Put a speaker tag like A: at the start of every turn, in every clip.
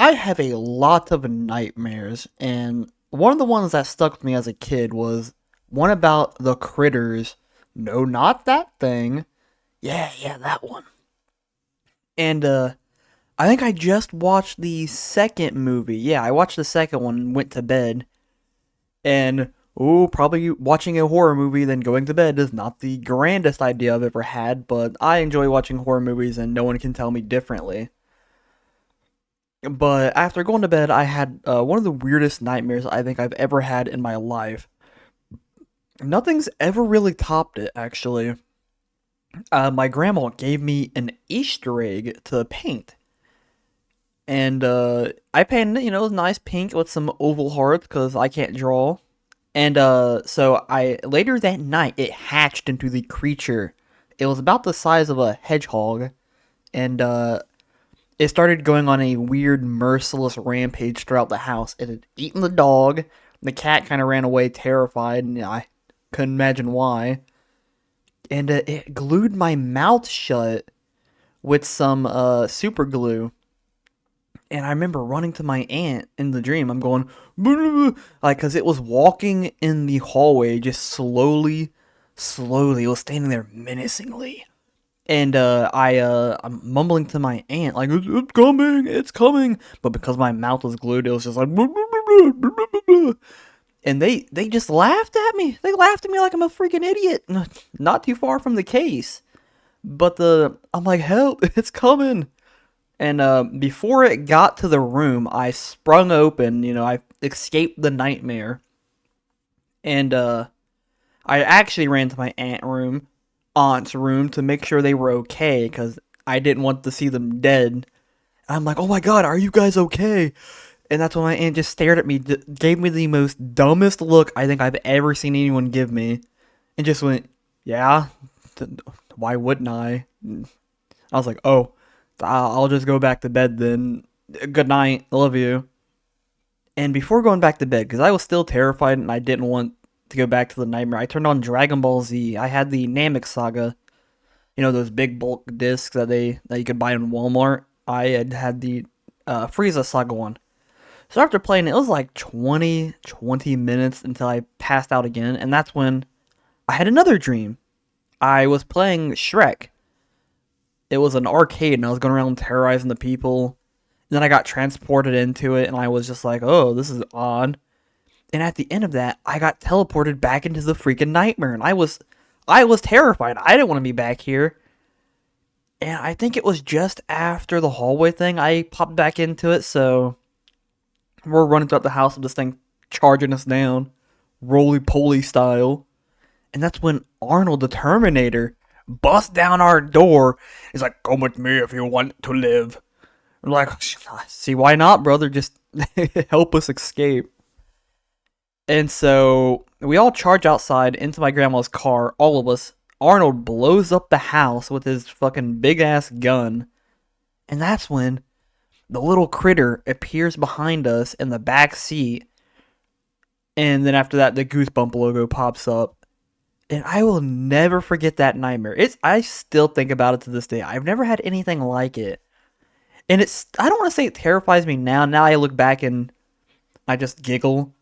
A: I have a lot of nightmares, and one of the ones that stuck with me as a kid was one about the critters. No, not that thing. Yeah, that one. And I think I just watched the second movie. Yeah, I watched the second one and went to bed. And probably watching a horror movie then going to bed is not the grandest idea I've ever had, but I enjoy watching horror movies and no one can tell me differently. But after going to bed, I had one of the weirdest nightmares I think I've ever had in my life. Nothing's ever really topped it, actually. My grandma gave me an Easter egg to paint. And I painted it, nice pink with some oval hearts because I can't draw. And so I later that night it hatched into the creature. It was about the size of a hedgehog, and it started going on a weird, merciless rampage throughout the house. It had eaten the dog. The cat kind of ran away terrified, and I couldn't imagine why. And it glued my mouth shut with some super glue. And I remember running to my aunt in the dream. I'm going, like, because it was walking in the hallway just slowly, slowly. It was standing there menacingly. And I'm mumbling to my aunt, like, it's coming, it's coming. But because my mouth was glued, it was just like, and they just laughed at me. They laughed at me like I'm a freaking idiot. Not too far from the case. But I'm like, help, it's coming. And before it got to the room, I sprung open. I escaped the nightmare. And I actually ran to my aunt's room to make sure they were okay because I didn't want to see them dead. I'm like, oh my god, are you guys okay? And that's when my aunt just stared at me, gave me the most dumbest look I think I've ever seen anyone give me, and just went, yeah, why wouldn't I? I was like, oh, I'll just go back to bed then. Good night, I love you. And before going back to bed, because I was still terrified and I didn't want to go back to the nightmare, I turned on Dragon Ball Z. I had the Namek Saga, those big bulk discs that you could buy in Walmart. I had the Frieza Saga one. So after playing it, it was like 20 minutes until I passed out again, and that's when I had another dream. I was playing Shrek. It was an arcade, and I was going around terrorizing the people. And then I got transported into it, and I was just like, oh, this is odd. And at the end of that, I got teleported back into the freaking nightmare, and I was terrified. I didn't want to be back here. And I think it was just after the hallway thing I popped back into it, so we're running throughout the house with this thing charging us down, roly poly style. And that's when Arnold the Terminator busts down our door. He's like, come with me if you want to live. I'm like, see, why not, brother? Just help us escape. And so we all charge outside into my grandma's car, all of us. Arnold blows up the house with his fucking big ass gun. And that's when the little critter appears behind us in the back seat. And then after that, the Goosebump logo pops up. And I will never forget that nightmare. I still think about it to this day. I've never had anything like it. And I don't want to say it terrifies me now. Now I look back and I just giggle.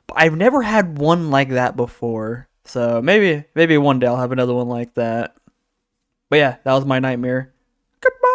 A: But I've never had one like that before. So maybe one day I'll have another one like that. But yeah, that was my nightmare. Goodbye.